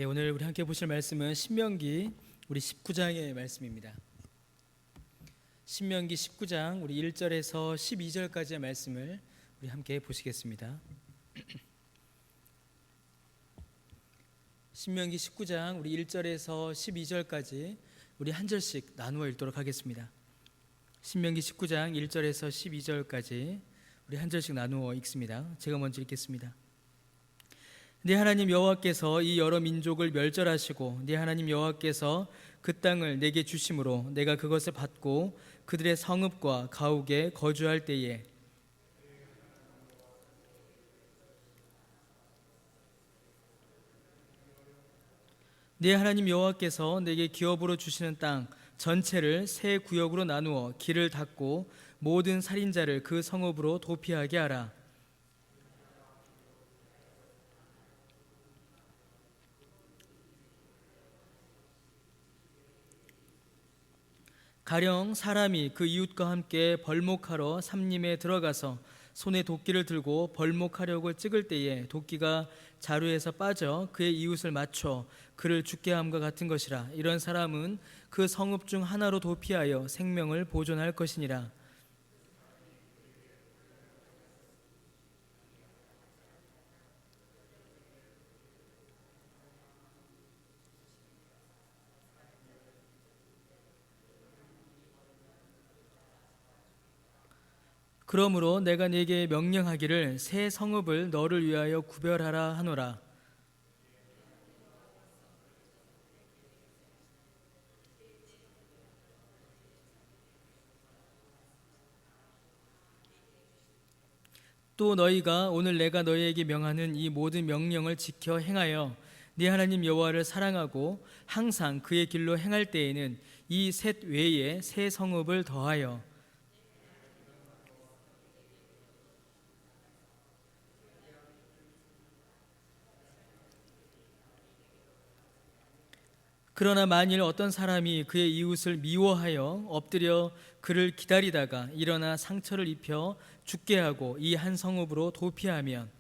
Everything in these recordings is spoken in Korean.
오늘 우리 함께 보실 말씀은 신명기 우리 19장의 말씀입니다. 신명기 19장 우리 1절에서 12절까지의 말씀을 우리 함께 보시겠습니다. 신명기 19장 우리 1절에서 12절까지 우리 한 절씩 나누어 읽도록 하겠습니다. 신명기 19장 1절에서 12절까지 우리 한 절씩 나누어 읽습니다. 제가 먼저 읽겠습니다. 네 하나님 여호와께서 이 여러 민족을 멸절하시고 네 하나님 여호와께서 그 땅을 내게 주심으로 내가 그것을 받고 그들의 성읍과 가옥에 거주할 때에 네 하나님 여호와께서 내게 기업으로 주시는 땅 전체를 세 구역으로 나누어 길을 닫고 모든 살인자를 그 성읍으로 도피하게 하라. 가령 사람이 그 이웃과 함께 벌목하러 삼림에 들어가서 손에 도끼를 들고 벌목하려고 찍을 때에 도끼가 자루에서 빠져 그의 이웃을 맞춰 그를 죽게 함과 같은 것이라. 이런 사람은 그 성읍 중 하나로 도피하여 생명을 보존할 것이니라. 그러므로 내가 네게 명령하기를 새 성읍을 너를 위하여 구별하라 하노라. 또 너희가 오늘 내가 너희에게 명하는 이 모든 명령을 지켜 행하여 네 하나님 여호와를 사랑하고 항상 그의 길로 행할 때에는 이 셋 외에 새 성읍을 더하여 그러나 만일 어떤 사람이 그의 이웃을 미워하여 엎드려 그를 기다리다가 일어나 상처를 입혀 죽게 하고 이 한 성읍으로 도피하면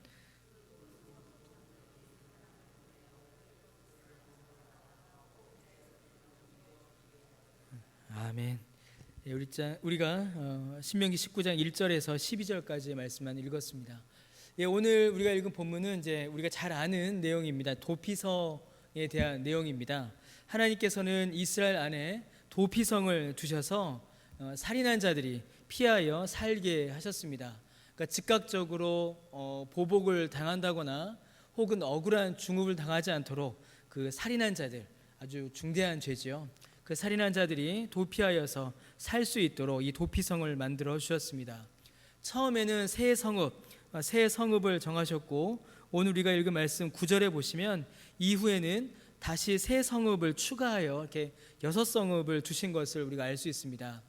아멘. 우리가 신명기 19장 1절에서 12절까지의 말씀만 읽었습니다. 오늘 우리가 읽은 본문은 이제 우리가 잘 아는 내용입니다. 도피성에 대한 내용입니다. 하나님께서는 이스라엘 안에 도피성을 두셔서 살인한 자들이 피하여 살게 하셨습니다. 그러니까 즉각적으로 보복을 당한다거나 혹은 억울한 중업을 당하지 않도록 그 살인한 자들, 아주 중대한 죄지요. 그 살인한 자들이 도피하여서 살 수 있도록 이 도피성을 만들어 주셨습니다. 처음에는 새 성읍을 정하셨고 오늘 우리가 읽은 말씀 9절에 보시면 이후에는 다시 새 성읍을 추가하여 이렇게 6성읍을 두신 것을 우리가 알 수 있습니다.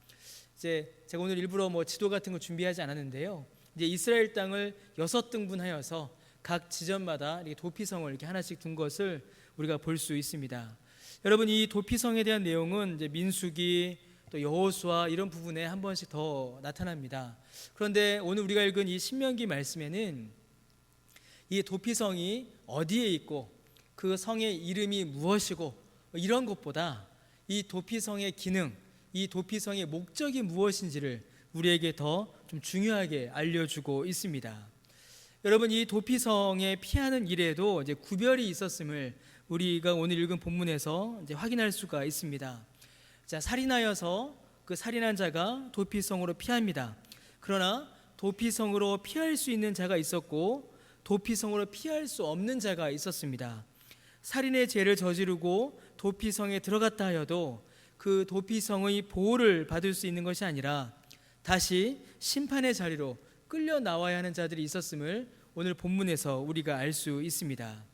이제 제가 오늘 일부러 지도 같은 거 준비하지 않았는데요. 이제 이스라엘 땅을 6등분하여서 각 지점마다 이렇게 도피성을 이렇게 하나씩 둔 것을 우리가 볼 수 있습니다. 여러분, 이 도피성에 대한 내용은 이제 민수기 또 여호수아 이런 부분에 한 번씩 더 나타납니다. 그런데 오늘 우리가 읽은 이 신명기 말씀에는 이 도피성이 어디에 있고 그 성의 이름이 무엇이고 이런 것보다 이 도피성의 기능, 이 도피성의 목적이 무엇인지를 우리에게 더 좀 중요하게 알려주고 있습니다. 여러분, 이 도피성에 피하는 일에도 이제 구별이 있었음을 우리가 오늘 읽은 본문에서 이제 확인할 수가 있습니다. 자, 살인하여서 그 살인한 자가 도피성으로 피합니다. 그러나 도피성으로 피할 수 있는 자가 있었고 도피성으로 피할 수 없는 자가 있었습니다. 살인의 죄를 저지르고 도피성에 들어갔다 하여도 그 도피성의 보호를 받을 수 있는 것이 아니라 다시 심판의 자리로 끌려 나와야 하는 자들이 있었음을 오늘 본문에서 우리가 알 수 있습니다.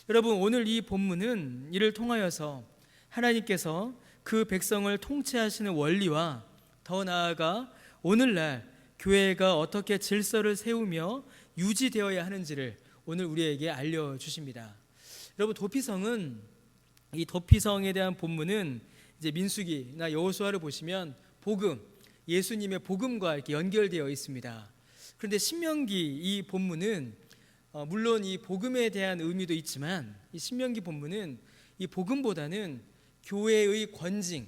여러분, 오늘 이 본문은 이를 통하여서 하나님께서 그 백성을 통치하시는 원리와 더 나아가 오늘날 교회가 어떻게 질서를 세우며 유지되어야 하는지를 오늘 우리에게 알려주십니다. 여러분, 이 도피성에 대한 본문은 이제 민수기나 여호수아를 보시면 복음, 예수님의 복음과 이렇게 연결되어 있습니다. 그런데 신명기 이 본문은 물론 이 복음에 대한 의미도 있지만 이 신명기 본문은 이 복음보다는 교회의 권징,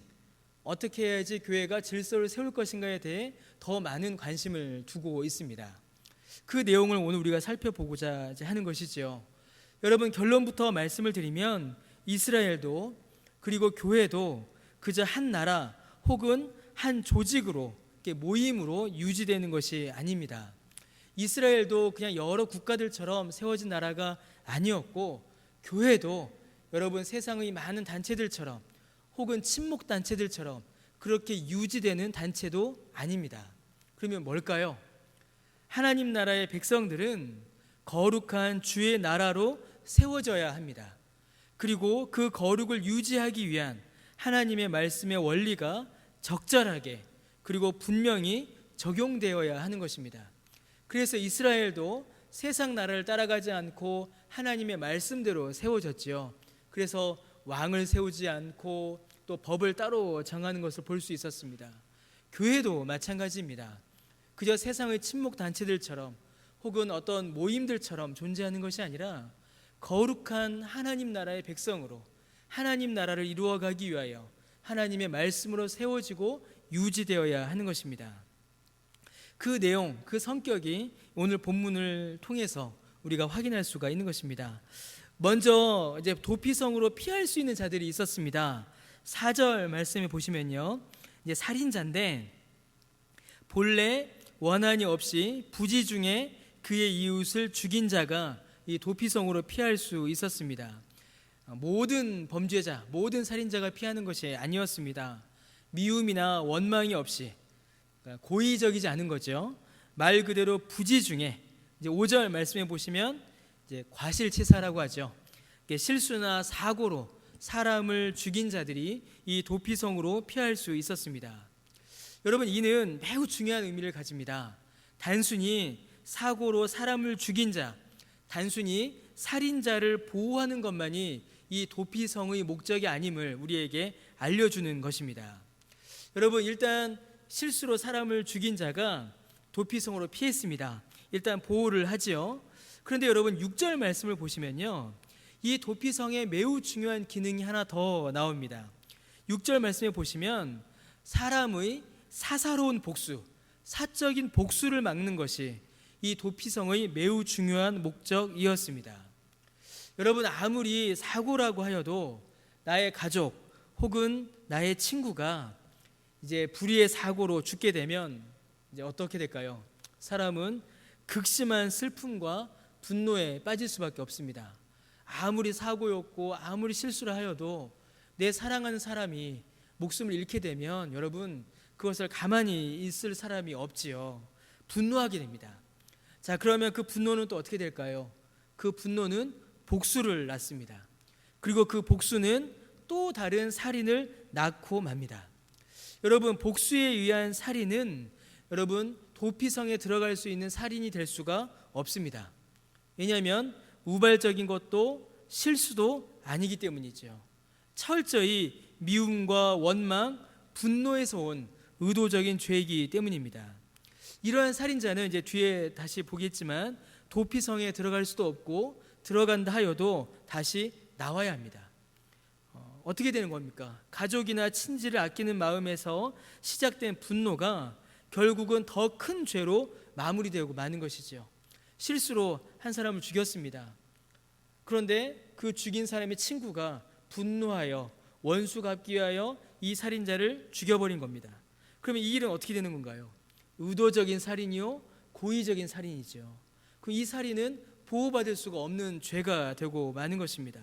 어떻게 해야지 교회가 질서를 세울 것인가에 대해 더 많은 관심을 두고 있습니다. 그 내용을 오늘 우리가 살펴보고자 하는 것이죠. 여러분, 결론부터 말씀을 드리면 이스라엘도 그리고 교회도 그저 한 나라 혹은 한 조직으로, 모임으로 유지되는 것이 아닙니다. 이스라엘도 그냥 여러 국가들처럼 세워진 나라가 아니었고, 교회도 여러분 세상의 많은 단체들처럼 혹은 친목 단체들처럼 그렇게 유지되는 단체도 아닙니다. 그러면 뭘까요? 하나님 나라의 백성들은 거룩한 주의 나라로 세워져야 합니다. 그리고 그 거룩을 유지하기 위한 하나님의 말씀의 원리가 적절하게 그리고 분명히 적용되어야 하는 것입니다. 그래서 이스라엘도 세상 나라를 따라가지 않고 하나님의 말씀대로 세워졌지요. 그래서 왕을 세우지 않고 또 법을 따로 정하는 것을 볼 수 있었습니다. 교회도 마찬가지입니다. 그저 세상의 친목 단체들처럼 혹은 어떤 모임들처럼 존재하는 것이 아니라 거룩한 하나님 나라의 백성으로 하나님 나라를 이루어가기 위하여 하나님의 말씀으로 세워지고 유지되어야 하는 것입니다. 그 내용, 그 성격이 오늘 본문을 통해서 우리가 확인할 수가 있는 것입니다. 먼저 이제 도피성으로 피할 수 있는 자들이 있었습니다. 4절 말씀에 보시면요, 이제 살인자인데 본래 원한이 없이 부지 중에 그의 이웃을 죽인 자가 이 도피성으로 피할 수 있었습니다. 모든 범죄자, 모든 살인자가 피하는 것이 아니었습니다. 미움이나 원망이 없이, 고의적이지 않은 거죠. 말 그대로 부지 중에, 이제 5절 말씀에 보시면 이제 과실치사라고 하죠. 실수나 사고로 사람을 죽인 자들이 이 도피성으로 피할 수 있었습니다. 여러분, 이는 매우 중요한 의미를 가집니다. 단순히 사고로 사람을 죽인 자, 단순히 살인자를 보호하는 것만이 이 도피성의 목적이 아님을 우리에게 알려주는 것입니다. 여러분, 일단 실수로 사람을 죽인 자가 도피성으로 피했습니다. 일단 보호를 하지요. 그런데 여러분, 6절 말씀을 보시면요, 이 도피성에 매우 중요한 기능이 하나 더 나옵니다. 6절 말씀에 보시면 사람의 사사로운 복수, 사적인 복수를 막는 것이 이 도피성의 매우 중요한 목적이었습니다. 여러분, 아무리 사고라고 하여도 나의 가족 혹은 나의 친구가 이제 불의의 사고로 죽게 되면 이제 어떻게 될까요? 사람은 극심한 슬픔과 분노에 빠질 수밖에 없습니다. 아무리 사고였고 아무리 실수를 하여도 내 사랑하는 사람이 목숨을 잃게 되면 여러분, 그것을 가만히 있을 사람이 없지요. 분노하게 됩니다. 자, 그러면 그 분노는 또 어떻게 될까요? 그 분노는 복수를 낳습니다. 그리고 그 복수는 또 다른 살인을 낳고 맙니다. 여러분, 복수에 의한 살인은 여러분 도피성에 들어갈 수 있는 살인이 될 수가 없습니다. 왜냐하면 우발적인 것도 실수도 아니기 때문이죠. 철저히 미움과 원망, 분노에서 온 의도적인 죄이기 때문입니다. 이러한 살인자는 이제 뒤에 다시 보겠지만 도피성에 들어갈 수도 없고 들어간다 하여도 다시 나와야 합니다. 어떻게 되는 겁니까? 가족이나 친지를 아끼는 마음에서 시작된 분노가 결국은 더 큰 죄로 마무리되고 마는 것이죠. 실수로 한 사람을 죽였습니다. 그런데 그 죽인 사람의 친구가 분노하여 원수 갚기 위하여 이 살인자를 죽여버린 겁니다. 그러면 이 일은 어떻게 되는 건가요? 의도적인 살인이요, 고의적인 살인이죠. 이 살인은 보호받을 수가 없는 죄가 되고 마는 것입니다.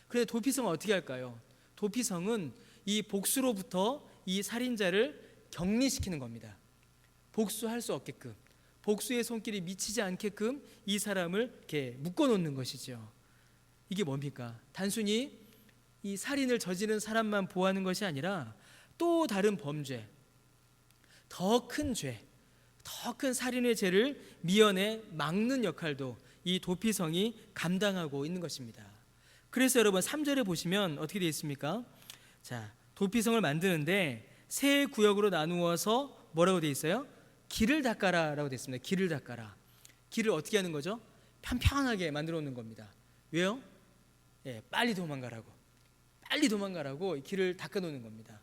그런데 도피성은 어떻게 할까요? 도피성은 이 복수로부터 이 살인자를 격리시키는 겁니다. 복수할 수 없게끔, 복수의 손길이 미치지 않게끔 이 사람을 이렇게 묶어놓는 것이죠. 이게 뭡니까? 단순히 이 살인을 저지른 사람만 보호하는 것이 아니라 또 다른 범죄, 더 큰 죄, 더 큰 살인의 죄를 미연에 막는 역할도 이 도피성이 감당하고 있는 것입니다. 그래서 여러분 3절에 보시면 어떻게 되어 있습니까? 자, 도피성을 만드는데 세 구역으로 나누어서 뭐라고 되어 있어요? 길을 닦아라 라고 되어 있습니다. 길을 닦아라. 길을 어떻게 하는 거죠? 편편하게 만들어 놓는 겁니다. 왜요? 빨리 도망가라고 길을 닦아 놓는 겁니다.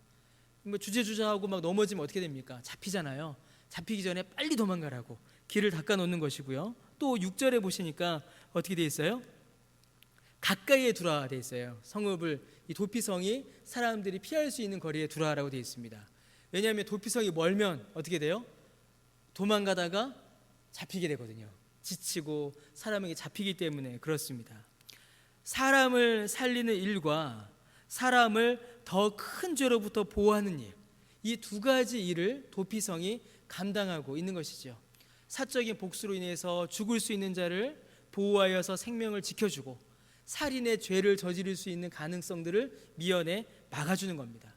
뭐 주저주저하고 막 넘어지면 어떻게 됩니까? 잡히잖아요. 잡히기 전에 빨리 도망가라고 길을 닦아 놓는 것이고요. 또 6절에 보시니까 어떻게 돼 있어요? 가까이에 두라 돼 있어요. 성읍을, 이 도피성이 사람들이 피할 수 있는 거리에 두라라고 돼 있습니다. 왜냐하면 도피성이 멀면 어떻게 돼요? 도망가다가 잡히게 되거든요. 지치고 사람에게 잡히기 때문에 그렇습니다. 사람을 살리는 일과 사람을 더 큰 죄로부터 보호하는 일, 이 두 가지 일을 도피성이 감당하고 있는 것이죠. 사적인 복수로 인해서 죽을 수 있는 자를 보호하여서 생명을 지켜주고, 살인의 죄를 저지를 수 있는 가능성들을 미연에 막아주는 겁니다.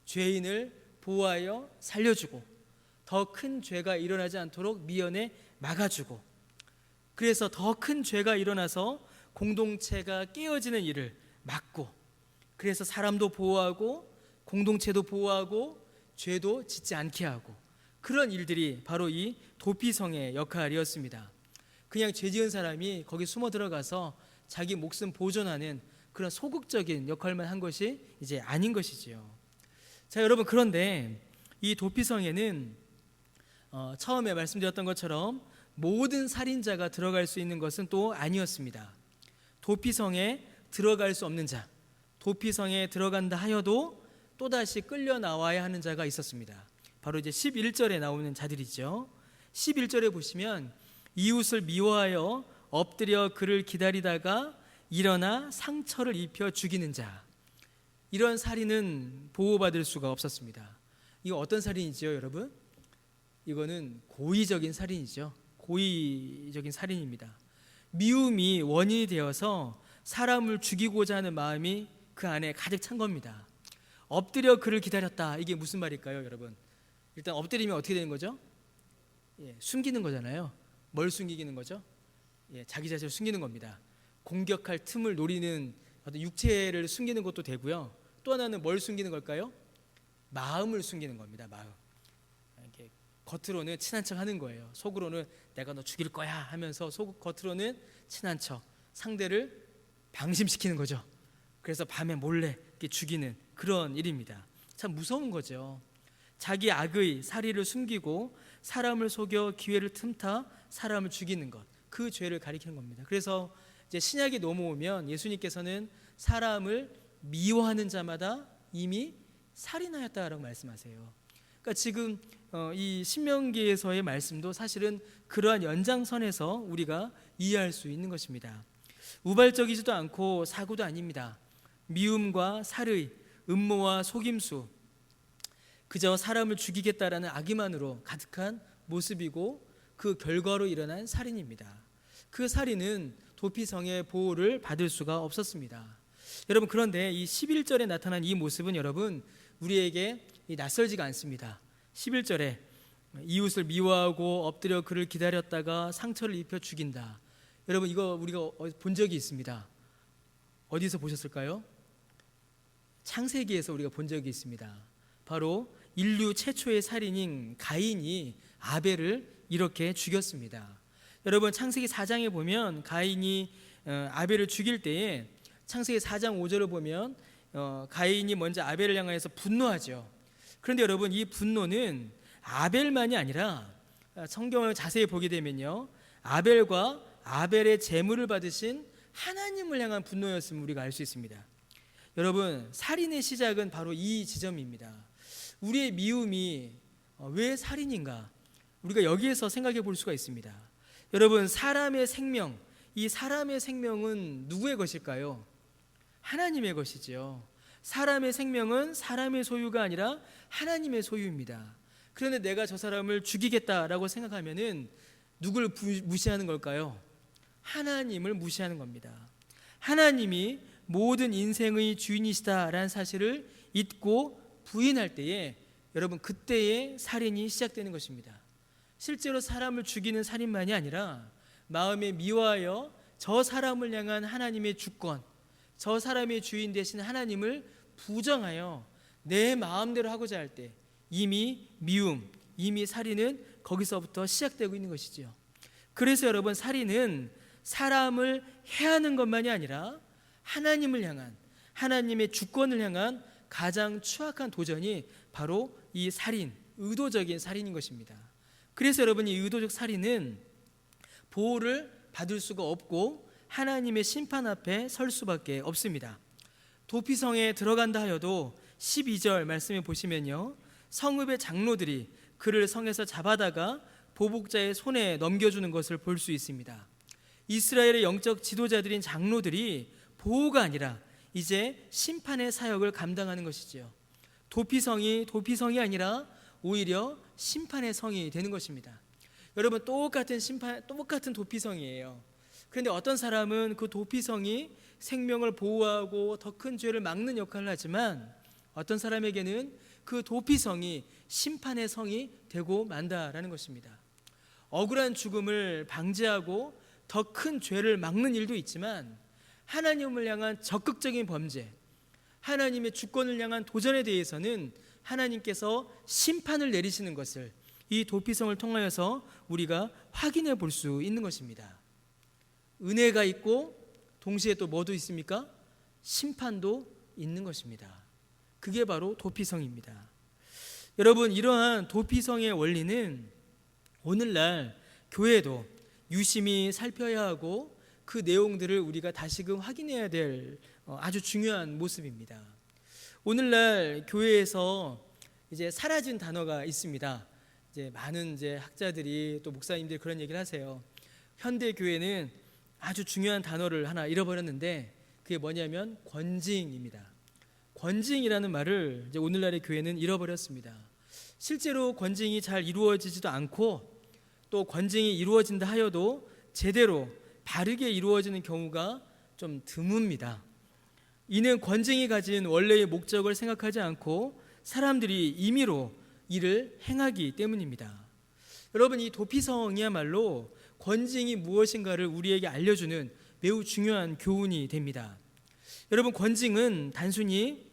죄인을 보호하여 살려주고, 더 큰 죄가 일어나지 않도록 미연에 막아주고, 그래서 더 큰 죄가 일어나서 공동체가 깨어지는 일을 막고, 그래서 사람도 보호하고 공동체도 보호하고 죄도 짓지 않게 하고, 그런 일들이 바로 이 도피성의 역할이었습니다. 그냥 죄 지은 사람이 거기 숨어 들어가서 자기 목숨 보존하는 그런 소극적인 역할만 한 것이 이제 아닌 것이지요. 자, 여러분, 그런데 이 도피성에는 처음에 말씀드렸던 것처럼 모든 살인자가 들어갈 수 있는 것은 또 아니었습니다. 도피성에 들어갈 수 없는 자, 도피성에 들어간다 하여도 또다시 끌려 나와야 하는 자가 있었습니다. 바로 이제 11절에 나오는 자들이죠. 11절에 보시면 이웃을 미워하여 엎드려 그를 기다리다가 일어나 상처를 입혀 죽이는 자, 이런 살인은 보호받을 수가 없었습니다. 이거 어떤 살인이죠, 여러분? 이거는 고의적인 살인이죠. 고의적인 살인입니다. 미움이 원인이 되어서 사람을 죽이고자 하는 마음이 그 안에 가득 찬 겁니다. 엎드려 그를 기다렸다, 이게 무슨 말일까요, 여러분? 일단 엎드리면 어떻게 되는 거죠? 숨기는 거잖아요. 뭘 숨기는 거죠? 자기 자신을 숨기는 겁니다. 공격할 틈을 노리는 어떤 육체를 숨기는 것도 되고요. 또 하나는 뭘 숨기는 걸까요? 마음을 숨기는 겁니다. 마음. 이렇게 겉으로는 친한 척 하는 거예요. 속으로는 내가 너 죽일 거야 하면서 겉으로는 친한 척, 상대를 방심시키는 거죠. 그래서 밤에 몰래 이렇게 죽이는 그런 일입니다. 참 무서운 거죠. 자기 악의 사리를 숨기고 사람을 속여 기회를 틈타 사람을 죽이는 것, 그 죄를 가리키는 겁니다. 그래서 이제 신약이 넘어오면 예수님께서는 사람을 미워하는 자마다 이미 살인하였다라고 말씀하세요. 그러니까 지금 이 신명기에서의 말씀도 사실은 그러한 연장선에서 우리가 이해할 수 있는 것입니다. 우발적이지도 않고 사고도 아닙니다. 미움과 살의, 음모와 속임수, 그저 사람을 죽이겠다라는 악의만으로 가득한 모습이고 그 결과로 일어난 살인입니다. 그 살인은 도피성의 보호를 받을 수가 없었습니다. 여러분, 그런데 이 11절에 나타난 이 모습은 여러분 우리에게 낯설지가 않습니다. 11절에 이웃을 미워하고 엎드려 그를 기다렸다가 상처를 입혀 죽인다. 여러분, 이거 우리가 본 적이 있습니다. 어디서 보셨을까요? 창세기에서 우리가 본 적이 있습니다. 바로 인류 최초의 살인인 가인이 아벨을 이렇게 죽였습니다. 여러분, 창세기 4장에 보면 가인이 아벨을 죽일 때에 창세기 4장 5절을 보면 가인이 먼저 아벨을 향하여서 분노하죠. 그런데 여러분, 이 분노는 아벨만이 아니라 성경을 자세히 보게 되면요, 아벨과 아벨의 제물을 받으신 하나님을 향한 분노였음을 우리가 알 수 있습니다. 여러분, 살인의 시작은 바로 이 지점입니다. 우리의 미움이 왜 살인인가? 우리가 여기에서 생각해 볼 수가 있습니다. 여러분, 사람의 생명, 이 사람의 생명은 누구의 것일까요? 하나님의 것이지요. 사람의 생명은 사람의 소유가 아니라 하나님의 소유입니다. 그런데 내가 저 사람을 죽이겠다라고 생각하면은 누굴 무시하는 걸까요? 하나님을 무시하는 겁니다. 하나님이 모든 인생의 주인이시다라는 사실을 잊고 부인할 때에 여러분, 그때에 살인이 시작되는 것입니다. 실제로 사람을 죽이는 살인만이 아니라 마음에 미워하여 저 사람을 향한 하나님의 주권, 저 사람의 주인 되신 하나님을 부정하여 내 마음대로 하고자 할 때 이미 미움, 이미 살인은 거기서부터 시작되고 있는 것이죠. 그래서 여러분, 살인은 사람을 해하는 것만이 아니라 하나님을 향한, 하나님의 주권을 향한 가장 추악한 도전이 바로 이 살인, 의도적인 살인인 것입니다. 그래서 여러분, 이 의도적 살인은 보호를 받을 수가 없고 하나님의 심판 앞에 설 수밖에 없습니다. 도피성에 들어간다 하여도 12절 말씀에 보시면요, 성읍의 장로들이 그를 성에서 잡아다가 보복자의 손에 넘겨주는 것을 볼 수 있습니다. 이스라엘의 영적 지도자들인 장로들이 보호가 아니라 이제 심판의 사역을 감당하는 것이지요. 도피성이 아니라 오히려 심판의 성이 되는 것입니다. 여러분, 똑같은 도피성이에요. 그런데 어떤 사람은 그 도피성이 생명을 보호하고 더 큰 죄를 막는 역할을 하지만, 어떤 사람에게는 그 도피성이 심판의 성이 되고 만다라는 것입니다. 억울한 죽음을 방지하고 더 큰 죄를 막는 일도 있지만, 하나님을 향한 적극적인 범죄, 하나님의 주권을 향한 도전에 대해서는 하나님께서 심판을 내리시는 것을 이 도피성을 통하여서 우리가 확인해 볼 수 있는 것입니다. 은혜가 있고 동시에 또 뭐도 있습니까? 심판도 있는 것입니다. 그게 바로 도피성입니다. 여러분, 이러한 도피성의 원리는 오늘날 교회도 유심히 살펴야 하고 그 내용들을 우리가 다시금 확인해야 될 아주 중요한 모습입니다. 오늘날 교회에서 이제 사라진 단어가 있습니다. 이제 많은 학자들이 또 목사님들이 그런 얘기를 하세요. 현대 교회는 아주 중요한 단어를 하나 잃어버렸는데, 그게 뭐냐면 권징입니다. 권징이라는 말을 이제 오늘날의 교회는 잃어버렸습니다. 실제로 권징이 잘 이루어지지도 않고, 또 권징이 이루어진다 하여도 제대로 바르게 이루어지는 경우가 좀 드뭅니다. 이는 권징이 가진 원래의 목적을 생각하지 않고 사람들이 임의로 이를 행하기 때문입니다. 여러분, 이 도피성이야말로 권징이 무엇인가를 우리에게 알려주는 매우 중요한 교훈이 됩니다. 여러분, 권징은 단순히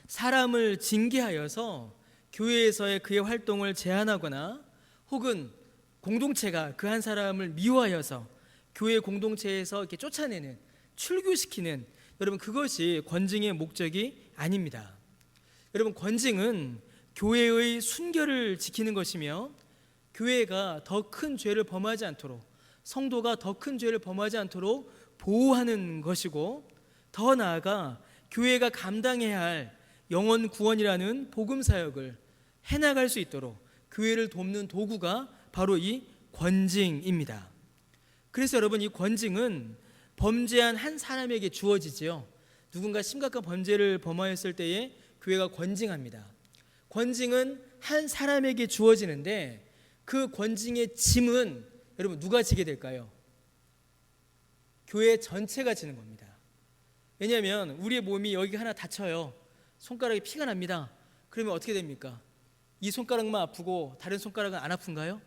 사람을 징계하여서 교회에서의 그의 활동을 제한하거나, 혹은 공동체가 그 한 사람을 미워하여서 교회 공동체에서 이렇게 쫓아내는, 출교시키는, 여러분, 그것이 권징의 목적이 아닙니다. 여러분, 권징은 교회의 순결을 지키는 것이며, 교회가 더 큰 죄를 범하지 않도록, 성도가 더 큰 죄를 범하지 않도록 보호하는 것이고, 더 나아가 교회가 감당해야 할 영혼 구원이라는 복음 사역을 해나갈 수 있도록 교회를 돕는 도구가 바로 이 권징입니다. 그래서 여러분, 이 권징은 범죄한 한 사람에게 주어지지요. 누군가 심각한 범죄를 범하였을 때에 교회가 권징합니다. 권징은 한 사람에게 주어지는데, 그 권징의 짐은 여러분 누가 지게 될까요? 교회 전체가 지는 겁니다. 왜냐하면 우리의 몸이 여기 하나 다쳐요. 손가락에 피가 납니다. 그러면 어떻게 됩니까? 이 손가락만 아프고 다른 손가락은 안 아픈가요?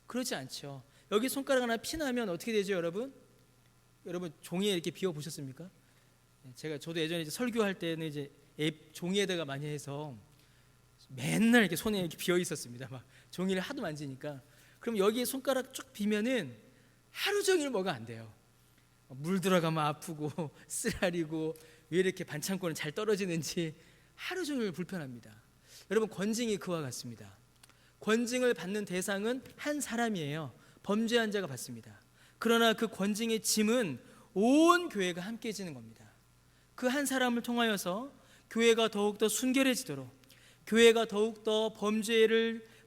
그렇지 않죠. 여기 손가락 하나 피 나면 어떻게 되죠, 여러분? 여러분, 종이에 이렇게 비워 보셨습니까? 저도 예전에 설교할 때는 종이에다가 많이 해서 맨날 이렇게 손에 이렇게 비어 있었습니다. 막 종이를 하도 만지니까. 그럼 여기에 손가락 쭉 비면은 하루 종일 뭐가 안 돼요. 물 들어가면 아프고 쓰라리고, 왜 이렇게 반창고는 잘 떨어지는지 하루 종일 불편합니다. 여러분, 권징이 그와 같습니다. 권징을 받는 대상은 한 사람이에요. 범죄한 자가 받습니다. 그러나 그 권징의 짐은 온 교회가 함께 지는 겁니다. 그 한 사람을 통하여서 교회가 더욱더 순결해지도록, 교회가 더욱더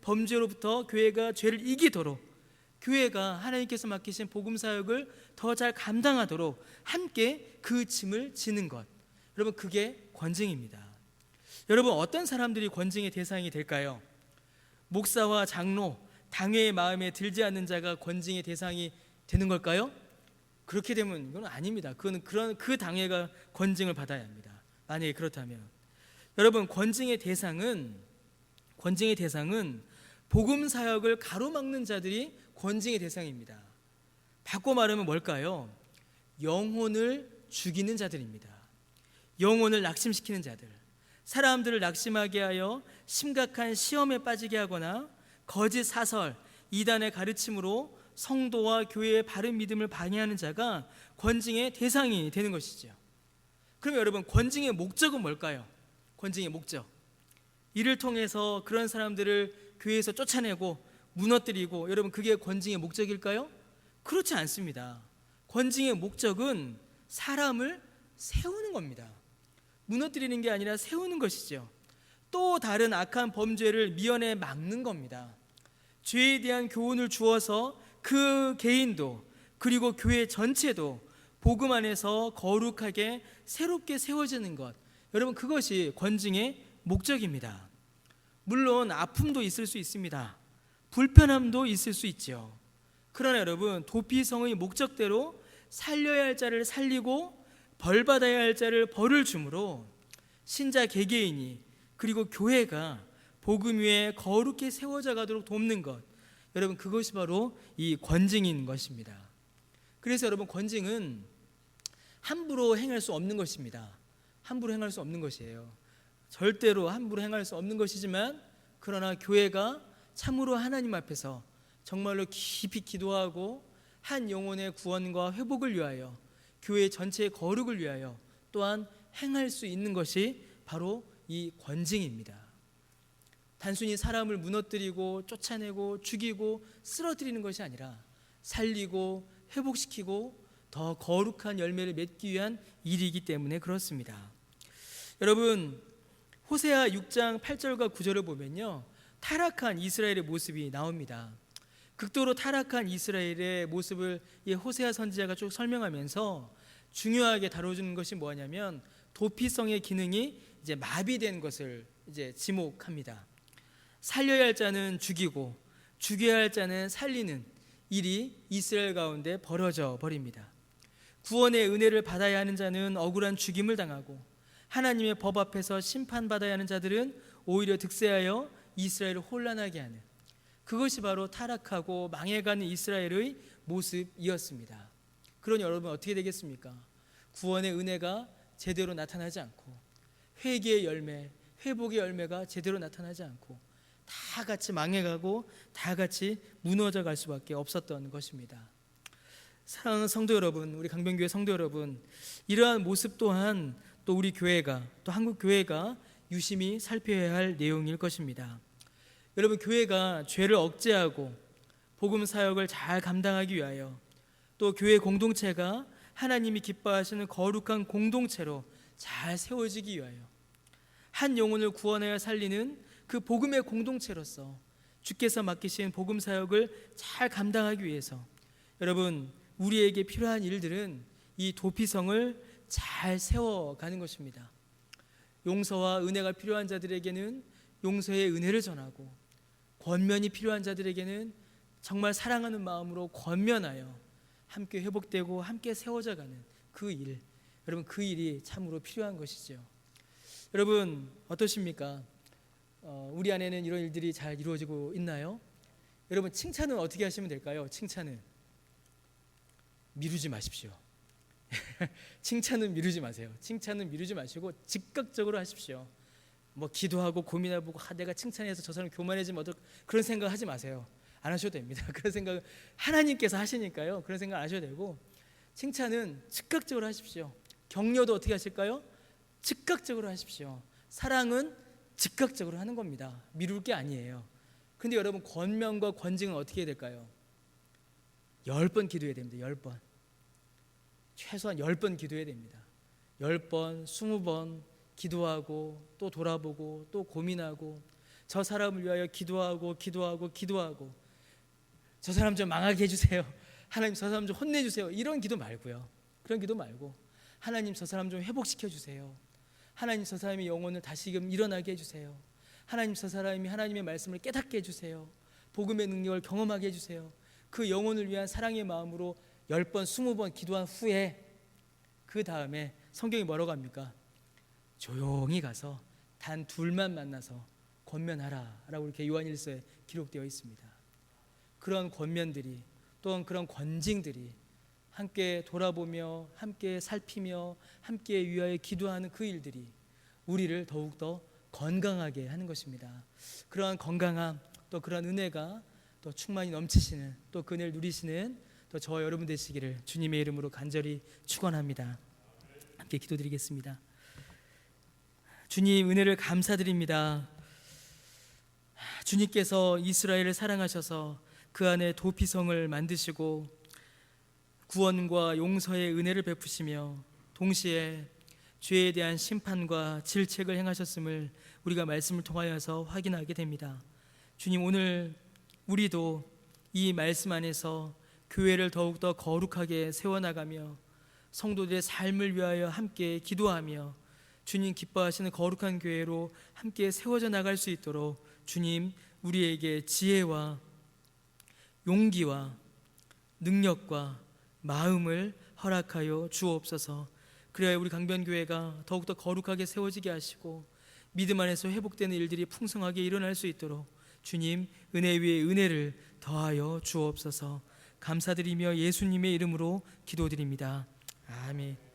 범죄로부터 교회가 죄를 이기도록, 교회가 하나님께서 맡기신 복음 사역을 더 잘 감당하도록 함께 그 짐을 지는 것, 여러분, 그게 권징입니다. 여러분, 어떤 사람들이 권징의 대상이 될까요? 목사와 장로, 당회의 마음에 들지 않는 자가 권징의 대상이 되는 걸까요? 그렇게 되면 이건 아닙니다. 그 당회가 권징을 받아야 합니다. 만약에 그렇다면, 여러분, 권징의 대상은 복음 사역을 가로막는 자들이 권징의 대상입니다. 바꿔 말하면 뭘까요? 영혼을 죽이는 자들입니다. 영혼을 낙심시키는 자들, 사람들을 낙심하게 하여 심각한 시험에 빠지게 하거나 거짓 사설, 이단의 가르침으로 성도와 교회의 바른 믿음을 방해하는 자가 권징의 대상이 되는 것이죠. 그럼 여러분, 권징의 목적은 뭘까요? 권징의 목적, 이를 통해서 그런 사람들을 교회에서 쫓아내고 무너뜨리고, 여러분, 그게 권징의 목적일까요? 그렇지 않습니다. 권징의 목적은 사람을 세우는 겁니다. 무너뜨리는 게 아니라 세우는 것이죠. 또 다른 악한 범죄를 미연에 막는 겁니다. 죄에 대한 교훈을 주어서 그 개인도 그리고 교회 전체도 복음 안에서 거룩하게 새롭게 세워지는 것, 여러분, 그것이 권징의 목적입니다. 물론 아픔도 있을 수 있습니다. 불편함도 있을 수 있죠. 그러나 여러분, 도피성의 목적대로 살려야 할 자를 살리고 벌받아야 할 자를 벌을 주므로 신자 개개인이 그리고 교회가 복음 위에 거룩히 세워져 가도록 돕는 것, 여러분, 그것이 바로 이 권징인 것입니다. 그래서 여러분, 권징은 함부로 행할 수 없는 것입니다. 함부로 행할 수 없는 것이에요. 절대로 함부로 행할 수 없는 것이지만, 그러나 교회가 참으로 하나님 앞에서 정말로 깊이 기도하고 한 영혼의 구원과 회복을 위하여, 교회 전체의 거룩을 위하여 또한 행할 수 있는 것이 바로 이 권징입니다. 단순히 사람을 무너뜨리고 쫓아내고 죽이고 쓰러뜨리는 것이 아니라 살리고 회복시키고 더 거룩한 열매를 맺기 위한 일이기 때문에 그렇습니다. 여러분, 호세아 6장 8절과 9절을 보면요, 타락한 이스라엘의 모습이 나옵니다. 극도로 타락한 이스라엘의 모습을 이 호세아 선지자가 쭉 설명하면서 중요하게 다뤄주는 것이 뭐냐면, 도피성의 기능이 이제 마비된 것을 이제 지목합니다. 살려야 할 자는 죽이고 죽여야 할 자는 살리는 일이 이스라엘 가운데 벌어져 버립니다. 구원의 은혜를 받아야 하는 자는 억울한 죽임을 당하고, 하나님의 법 앞에서 심판받아야 하는 자들은 오히려 득세하여 이스라엘을 혼란하게 하는, 그것이 바로 타락하고 망해가는 이스라엘의 모습이었습니다. 그러니 여러분, 어떻게 되겠습니까? 구원의 은혜가 제대로 나타나지 않고, 회개의 열매, 회복의 열매가 제대로 나타나지 않고, 다 같이 망해가고 다 같이 무너져 갈 수밖에 없었던 것입니다. 사랑하는 성도 여러분, 우리 강변교회 성도 여러분, 이러한 모습 또한 또 우리 교회가, 또 한국 교회가 유심히 살펴야 할 내용일 것입니다. 여러분, 교회가 죄를 억제하고 복음 사역을 잘 감당하기 위하여, 또 교회 공동체가 하나님이 기뻐하시는 거룩한 공동체로 잘 세워지기 위하여, 한 영혼을 구원하여 살리는 그 복음의 공동체로서 주께서 맡기신 복음 사역을 잘 감당하기 위해서, 여러분, 우리에게 필요한 일들은 이 도피성을 잘 세워가는 것입니다. 용서와 은혜가 필요한 자들에게는 용서의 은혜를 전하고, 권면이 필요한 자들에게는 정말 사랑하는 마음으로 권면하여 함께 회복되고 함께 세워져가는 그 일, 여러분, 그 일이 참으로 필요한 것이죠. 여러분, 어떠십니까? 우리 안에는 이런 일들이 잘 이루어지고 있나요? 여러분, 칭찬은 어떻게 하시면 될까요? 칭찬은 미루지 마십시오. 칭찬은 미루지 마세요. 칭찬은 미루지 마시고 즉각적으로 하십시오. 뭐 기도하고 고민해보고, 내가 칭찬해서 저 사람 교만해지면 어떨까, 그런 생각 하지 마세요. 안 하셔도 됩니다. 그런 생각 하나님께서 하시니까요. 그런 생각 안 하셔도 되고, 칭찬은 즉각적으로 하십시오. 격려도 어떻게 하실까요? 즉각적으로 하십시오. 사랑은 즉각적으로 하는 겁니다. 미룰 게 아니에요. 근데 여러분, 권면과 권징은 어떻게 해야 될까요? 10번 기도해야 됩니다. 10번. 최소한 10번 기도해야 됩니다. 10번, 20번 기도하고 또 돌아보고 또 고민하고, 저 사람을 위하여 기도하고 저 사람 좀 망하게 해주세요. 하나님, 저 사람 좀 혼내주세요. 이런 기도 말고요. 그런 기도 말고, 하나님, 저 사람 좀 회복시켜주세요. 하나님, 저 사람의 영혼을 다시금 일어나게 해주세요. 하나님, 저 사람이 하나님의 말씀을 깨닫게 해주세요. 복음의 능력을 경험하게 해주세요. 그 영혼을 위한 사랑의 마음으로 10번, 20번 기도한 후에, 그 다음에 성경이 뭐라고 합니까? 조용히 가서 단 둘만 만나서 권면하라 라고 이렇게 요한일서에 기록되어 있습니다. 그런 권면들이, 또한 그런 권징들이 함께 돌아보며 함께 살피며 함께 위하여 기도하는 그 일들이 우리를 더욱더 건강하게 하는 것입니다. 그러한 건강함, 또 그런 은혜가 또 충만히 넘치시는 또 그 은혜를 누리시는 또 저와 여러분 되시기를 주님의 이름으로 간절히 축원합니다. 함께 기도드리겠습니다. 주님, 은혜를 감사드립니다. 주님께서 이스라엘을 사랑하셔서 그 안에 도피성을 만드시고 구원과 용서의 은혜를 베푸시며 동시에 죄에 대한 심판과 질책을 행하셨음을 우리가 말씀을 통하여서 확인하게 됩니다. 주님, 오늘 우리도 이 말씀 안에서 교회를 더욱더 거룩하게 세워나가며 성도들의 삶을 위하여 함께 기도하며 주님 기뻐하시는 거룩한 교회로 함께 세워져 나갈 수 있도록 주님, 우리에게 지혜와 용기와 능력과 마음을 허락하여 주옵소서. 그래야 우리 강변교회가 더욱더 거룩하게 세워지게 하시고 믿음 안에서 회복되는 일들이 풍성하게 일어날 수 있도록 주님, 은혜 위에 은혜를 더하여 주옵소서. 감사드리며 예수님의 이름으로 기도드립니다. 아멘.